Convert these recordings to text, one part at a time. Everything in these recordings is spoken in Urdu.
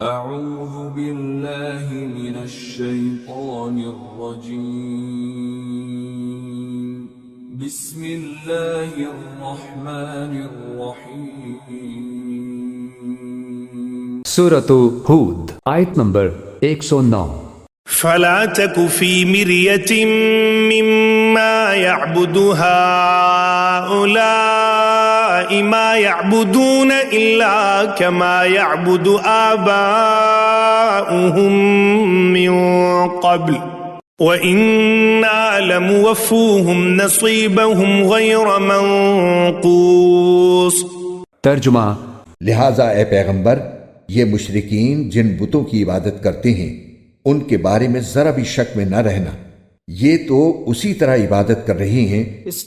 اعوذ باللہ من الشیطان الرجیم بسم اللہ الرحمن الرحیم سورۃ ہود آیت نمبر 109۔ فلا تك في مرية مما يعبد هؤلاء ما يعبدون إلا كما يعبد آباؤهم من قبل وإنا لموفوهم نصيبهم غير منقوص۔ ترجمہ۔ لہٰذا اے پیغمبر، یہ مشرکین جن بتوں کی عبادت کرتے ہیں ان کے بارے میں ذرا بھی شک میں نہ رہنا، یہ تو اسی طرح عبادت کر رہے ہیں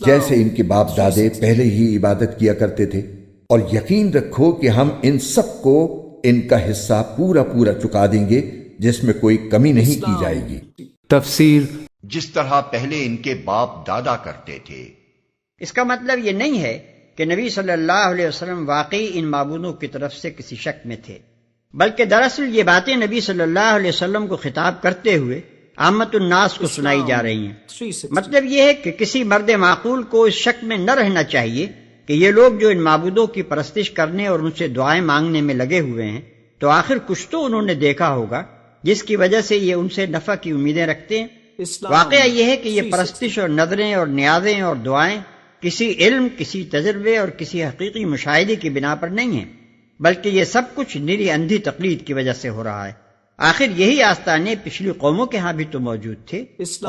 جیسے ان کے باپ دادے پہلے ہی عبادت کیا کرتے تھے، اور یقین رکھو کہ ہم ان سب کو ان کا حصہ پورا پورا چکا دیں گے جس میں کوئی کمی نہیں کی جائے گی۔ تفسیر۔ جس طرح پہلے ان کے باپ دادا کرتے تھے۔ اس کا مطلب یہ نہیں ہے کہ نبی صلی اللہ علیہ وسلم واقعی ان معبودوں کی طرف سے کسی شک میں تھے، بلکہ دراصل یہ باتیں نبی صلی اللہ علیہ وسلم کو خطاب کرتے ہوئے عامت الناس کو سنائی جا رہی ہیں۔ مطلب یہ ہے کہ کسی مرد معقول کو اس شک میں نہ رہنا چاہیے کہ یہ لوگ جو ان معبودوں کی پرستش کرنے اور ان سے دعائیں مانگنے میں لگے ہوئے ہیں تو آخر کچھ تو انہوں نے دیکھا ہوگا جس کی وجہ سے یہ ان سے نفع کی امیدیں رکھتے ہیں۔ واقعہ یہ ہے کہ یہ پرستش اور نظریں اور نیازیں اور دعائیں کسی علم، کسی تجربے اور کسی حقیقی مشاہدے کی بنا پر نہیں ہیں، بلکہ یہ سب کچھ نری اندھی تقلید کی وجہ سے ہو رہا ہے۔ آخر یہی آستانے پچھلی قوموں کے ہاں بھی تو موجود تھے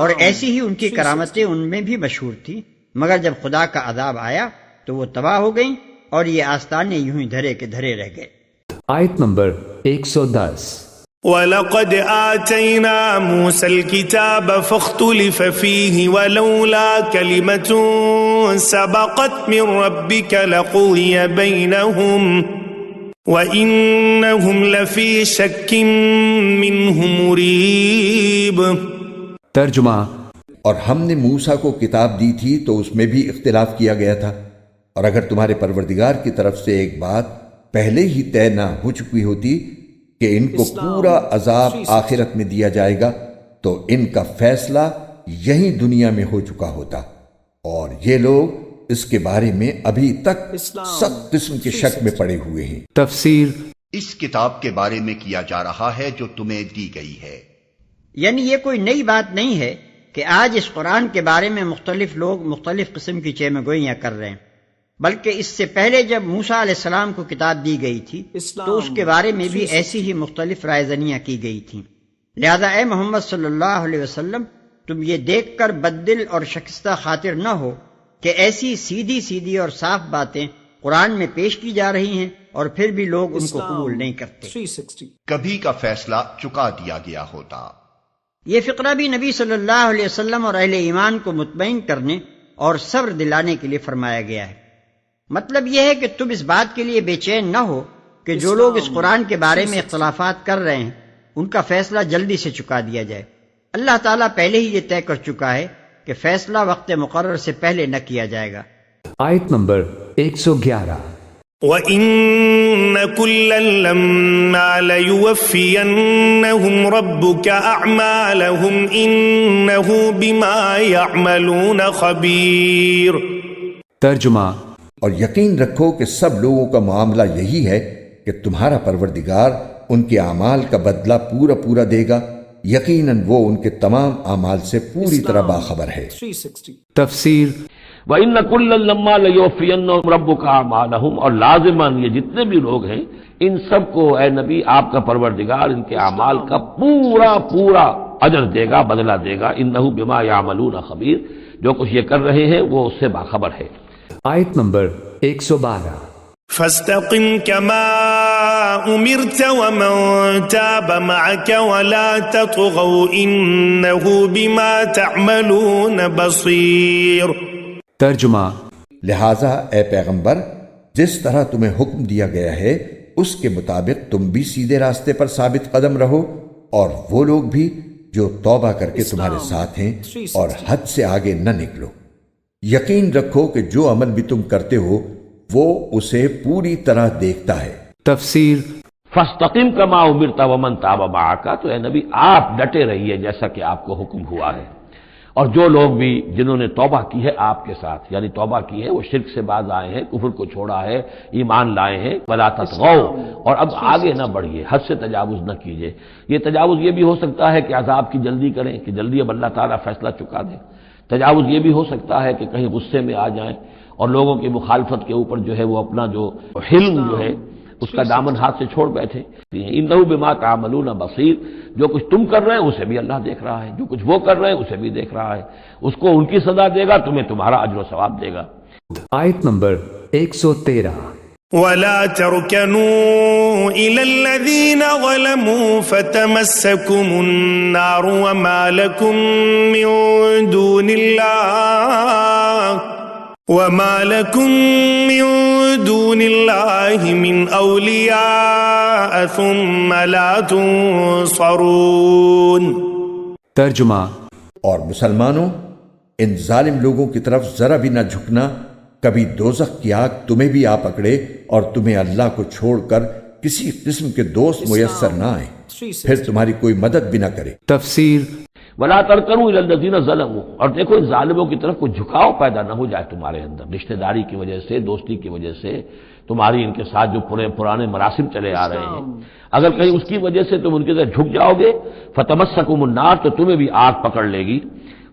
اور ایسی ہی ان کی کرامتیں ان میں بھی مشہور تھیں، مگر جب خدا کا عذاب آیا تو وہ تباہ ہو گئیں اور یہ آستانے یوں ہی دھرے کے دھرے رہ گئے۔ آیت نمبر 110۔ وَلَقَدْ آتَيْنَا مُوسَى الْكِتَابَ فَاخْتُلِفَ فِيهِ وَلَوْلَا كَلِمَةٌ سَبَقَتْ مِنْ رَبِّكَ لَقُضِيَ بَيْنَهُمْ وَإِنَّهُمْ لَفِي شَكٍّ مِّنْهُ مُرِيبٍ۔ ترجمہ۔ اور ہم نے موسیٰ کو کتاب دی تھی تو اس میں بھی اختلاف کیا گیا تھا، اور اگر تمہارے پروردگار کی طرف سے ایک بات پہلے ہی طے نہ ہو چکی ہوتی کہ ان کو پورا عذاب آخرت میں دیا جائے گا تو ان کا فیصلہ یہی دنیا میں ہو چکا ہوتا، اور یہ لوگ اس کے بارے میں ابھی تک سخت قسم کے شک میں پڑے ہوئے ہیں۔ تفسیر۔ اس کتاب کے بارے میں کیا جا رہا ہے جو تمہیں دی گئی ہے۔ یعنی یہ کوئی نئی بات نہیں ہے کہ آج اس قرآن کے بارے میں مختلف لوگ مختلف قسم کی چیمہ گوئیاں کر رہے ہیں، بلکہ اس سے پہلے جب موسیٰ علیہ السلام کو کتاب دی گئی تھی تو اس کے بارے میں بھی ایسی ہی مختلف رائے زنیاں کی گئی تھیں۔ لہذا اے محمد صلی اللہ علیہ وسلم، تم یہ دیکھ کر بددل اور شکستہ خاطر نہ ہو کہ ایسی سیدھی سیدھی اور صاف باتیں قرآن میں پیش کی جا رہی ہیں اور پھر بھی لوگ ان کو قبول نہیں کرتے۔ کبھی کا فیصلہ چکا دیا گیا ہوتا۔ یہ فقرہ بھی نبی صلی اللہ علیہ وسلم اور اہل ایمان کو مطمئن کرنے اور صبر دلانے کے لیے فرمایا گیا ہے۔ مطلب یہ ہے کہ تم اس بات کے لیے بے چین نہ ہو کہ جو لوگ اس قرآن کے بارے میں اختلافات کر رہے ہیں ان کا فیصلہ جلدی سے چکا دیا جائے۔ اللہ تعالیٰ پہلے ہی یہ طے کر چکا ہے کہ فیصلہ وقت مقرر سے پہلے نہ کیا جائے گا۔ آیت نمبر 111۔ وَإِنَّ كُلًّا لَمَّا لَيُوَفِّيَنَّهُمْ رَبُّكَ أَعْمَالَهُمْ إِنَّهُ بِمَا يَعْمَلُونَ خَبِيرٌ۔ ترجمہ۔ اور یقین رکھو کہ سب لوگوں کا معاملہ یہی ہے کہ تمہارا پروردگار ان کے اعمال کا بدلہ پورا پورا دے گا، یقیناً وہ ان کے تمام اعمال سے پوری طرح باخبر ہے۔ تفسیر۔ وَإِنَّ كُلًّا لَمَّا لَيُوَفِّيَنَّهُمْ رَبُّكَ أَعْمَالَهُمْ، اور لازماً یہ جتنے بھی لوگ ہیں ان سب کو اے نبی آپ کا پروردگار ان کے اعمال کا پورا پورا اجر دے گا، بدلہ دے گا۔ إِنَّهُ بِمَا يَعْمَلُونَ خَبِيرٌ، جو کچھ یہ کر رہے ہیں وہ اس سے باخبر ہے۔ آیت نمبر 112۔ فاستقم كما أمرت ومن تاب معك ولا تطغوا إنه بما تعملون بصير۔ ترجمہ۔ لہٰذا اے پیغمبر، جس طرح تمہیں حکم دیا گیا ہے اس کے مطابق تم بھی سیدھے راستے پر ثابت قدم رہو، اور وہ لوگ بھی جو توبہ کر کے تمہارے ساتھ ہیں، اور حد سے آگے نہ نکلو۔ یقین رکھو کہ جو عمل بھی تم کرتے ہو وہ اسے پوری طرح دیکھتا ہے۔ تفسیر۔ فاستقم کما امرت ومن تاب معک، تو اے نبی آپ ڈٹے رہیے جیسا کہ آپ کو حکم ہوا ہے، اور جو لوگ بھی جنہوں نے توبہ کی ہے آپ کے ساتھ، یعنی توبہ کی ہے، وہ شرک سے باز آئے ہیں، کفر کو چھوڑا ہے، ایمان لائے ہیں، ولا تطغوا، اور اب آگے نہ بڑھیے، حد سے تجاوز نہ کیجیے۔ یہ تجاوز یہ بھی ہو سکتا ہے کہ عذاب کی جلدی کریں، کہ جلدی اب اللہ تعالیٰ فیصلہ چکا دے۔ تجاوز یہ بھی ہو سکتا ہے کہ کہیں غصے میں آ جائیں اور لوگوں کی مخالفت کے اوپر جو ہے وہ اپنا جو حلم جو ہے اس کا دامن ہاتھ سے چھوڑ بیٹھے۔ انہ بما تعملون بصیر، جو کچھ تم کر رہے ہیں اسے بھی اللہ دیکھ رہا ہے، جو کچھ وہ کر رہے ہیں اسے بھی دیکھ رہا ہے، اس کو ان کی سزا دے گا، تمہیں تمہارا اجر و ثواب دے گا۔ آیت نمبر 113۔ ولا تركنوا إلى الذين ظلموا فتمسكم النار وما لكم من دون الله من أولياء ثم لا تنصرون۔ ترجمہ۔ اور مسلمانوں، ان ظالم لوگوں کی طرف ذرا بھی نہ جھکنا، کبھی دوزخ کی آگ تمہیں بھی آ پکڑے اور تمہیں اللہ کو چھوڑ کر کسی قسم کے دوست میسر نہ آئیں، پھر تمہاری کوئی مدد بھی نہ کرے۔ تفسیر۔ ولا ترکنوا الی الذین ظلموا، اور دیکھو ان ظالموں کی طرف کوئی جھکاؤ پیدا نہ ہو جائے تمہارے اندر، رشتہ داری کی وجہ سے، دوستی کی وجہ سے، تمہاری ان کے ساتھ جو پرانے مراسم چلے آ رہے ہیں، اگر کہیں اس کی وجہ سے تم ان کے ساتھ جھک جاؤ گے، فتمسکم النار، تو تمہیں بھی آگ پکڑ لے گی،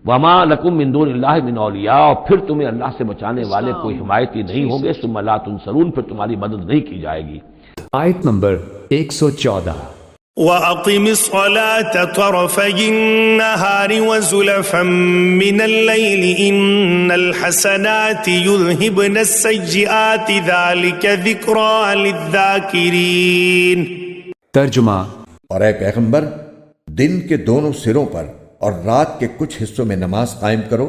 وما لکم من دون اللہ من اولیاء، اور پھر تمہیں اللہ سے بچانے والے کوئی حمایتی نہیں ہوں گے، ثم لا تنصرون، پھر تمہاری مدد نہیں کی جائے گی۔ آیت نمبر 114۔ وَأَقِمِ الصَّلَاةَ طَرَفَيِ النَّهَارِ وَزُلَفًا مِّنَ اللَّيْلِ إِنَّ الْحَسَنَاتِ يُذْهِبْنَ السَّيِّئَاتِ ذَلِكَ ذِكْرَىٰ لِلذَّاكِرِينَ۔ ترجمہ۔ اور اے پیغمبر، دن کے دونوں سروں پر اور رات کے کچھ حصوں میں نماز قائم کرو،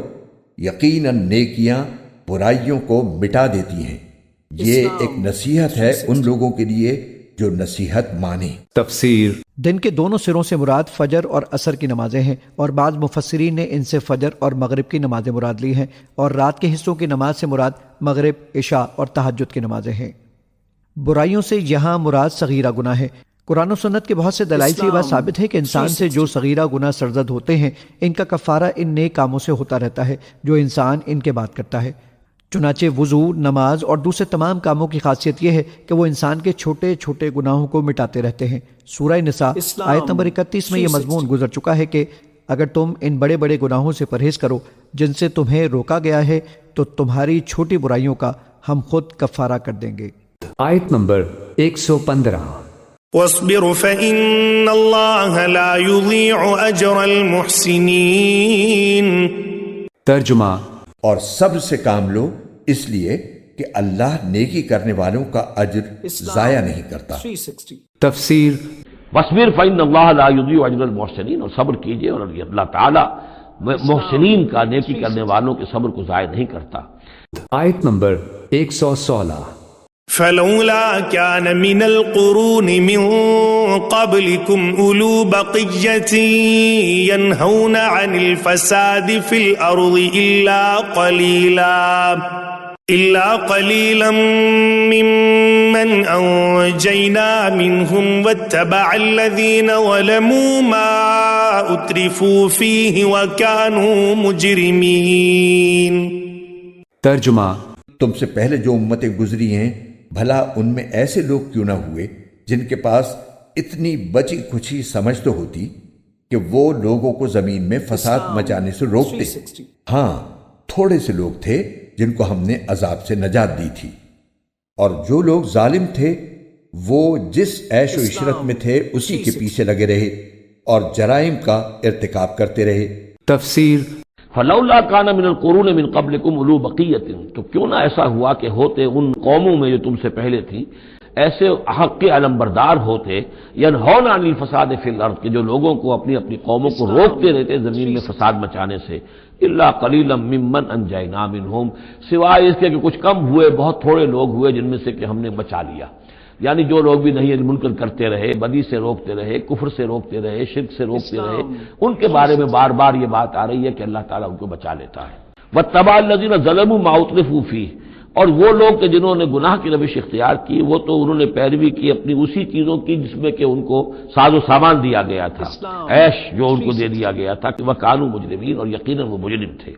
یقیناً نیکیاں برائیوں کو مٹا دیتی ہیں، یہ ایک نصیحت ہے ان لوگوں کے لیے جو نصیحت مانے۔ تفسیر۔ دن کے دونوں سروں سے مراد فجر اور عصر کی نمازیں ہیں، اور بعض مفسرین نے ان سے فجر اور مغرب کی نمازیں مراد لی ہیں، اور رات کے حصوں کی نماز سے مراد مغرب، عشاء اور تہجد کی نمازیں ہیں۔ برائیوں سے یہاں مراد صغیرہ گناہ ہے۔ قرآن و سنت کے بہت سے دلائل سے یہ بات ثابت ہے کہ انسان سے جو صغیرہ گناہ سرزد ہوتے ہیں، ان کا کفارہ ان نیک کاموں سے ہوتا رہتا ہے جو انسان ان کے بعد کرتا ہے۔ چنانچہ وضو، نماز اور دوسرے تمام کاموں کی خاصیت یہ ہے کہ وہ انسان کے چھوٹے چھوٹے گناہوں کو مٹاتے رہتے ہیں۔ سورہ نساء آیت نمبر 31 میں یہ مضمون گزر چکا ہے کہ اگر تم ان بڑے بڑے گناہوں سے پرہیز کرو جن سے تمہیں روکا گیا ہے تو تمہاری چھوٹی برائیوں کا ہم خود کفارہ کر دیں گے۔ آیت نمبر 115۔ وَاصْبِرْ فَإِنَّ اللَّهَ لَا يُضِيعُ أَجْرَ الْمُحْسِنِينَ۔ ترجمہ۔ اور صبر سے کام لو، اس لیے کہ اللہ نیکی کرنے والوں کا اجر ضائع نہیں کرتا۔ تفسیر۔ وَاصْبِرْ فَإِنَّ اللَّهَ لَا يُضِيعُ أَجْرَ الْمُحْسِنِينَ، اور صبر کیجئے، اور اللہ تعالیٰ محسنین کا، نیکی کرنے والوں کے صبر کو ضائع نہیں کرتا۔ آیت نمبر 116۔ فلولا كان من القرون من قبلكم أولو بقية ينهون عن الفساد في الأرض إلا قليلا ممن أنجينا منهم واتبع الذين ظلموا ما أترفوا فيه وكانوا مجرمين۔ ترجمہ۔ تم سے پہلے جو امتیں گزری ہیں، بھلا ان میں ایسے لوگ کیوں نہ ہوئے جن کے پاس اتنی بچی کچھی سمجھ تو ہوتی کہ وہ لوگوں کو زمین میں فساد مچانے سے روکتے۔ ہاں، تھوڑے سے لوگ تھے جن کو ہم نے عذاب سے نجات دی تھی، اور جو لوگ ظالم تھے وہ جس عیش و عشرت میں تھے اسی کے پیچھے لگے رہے اور جرائم کا ارتکاب کرتے رہے۔ تفسیر۔ فلولا کان من القرون من قبلکم اولو بقیۃ، تو کیوں نہ ایسا ہوا کہ ہوتے ان قوموں میں جو تم سے پہلے تھیں ایسے حق کے علمبردار ہوتے، ینہون عن الفساد فی الارض، کہ جو لوگوں کو اپنی اپنی قوموں کو روکتے رہتے زمین میں فساد مچانے سے، الا قلیلا ممن انجینا منہم، سوائے اس کے کہ کچھ کم ہوئے، بہت تھوڑے لوگ ہوئے جن میں سے کہ ہم نے بچا لیا۔ یعنی جو لوگ بھی نہیں منکر کرتے رہے، بدی سے روکتے رہے، کفر سے روکتے رہے، شرک سے روکتے رہے، ان کے بارے میں بار بار یہ بات آ رہی ہے کہ اللہ تعالیٰ ان کو بچا لیتا ہے۔ وَاتَّبَعَ الَّذِينَ ظَلَمُوا مَا أُتْرِفُوا فِيهِ، اور وہ لوگ کہ جنہوں نے گناہ کی روش اختیار کی وہ تو انہوں نے پیروی کی اپنی اسی چیزوں کی جس میں کہ ان کو ساز و سامان دیا گیا تھا، عیش جو ان کو دے دیا گیا تھا، کہ وہ کانوا مجرمین، اور یقیناً وہ مجرم تھے۔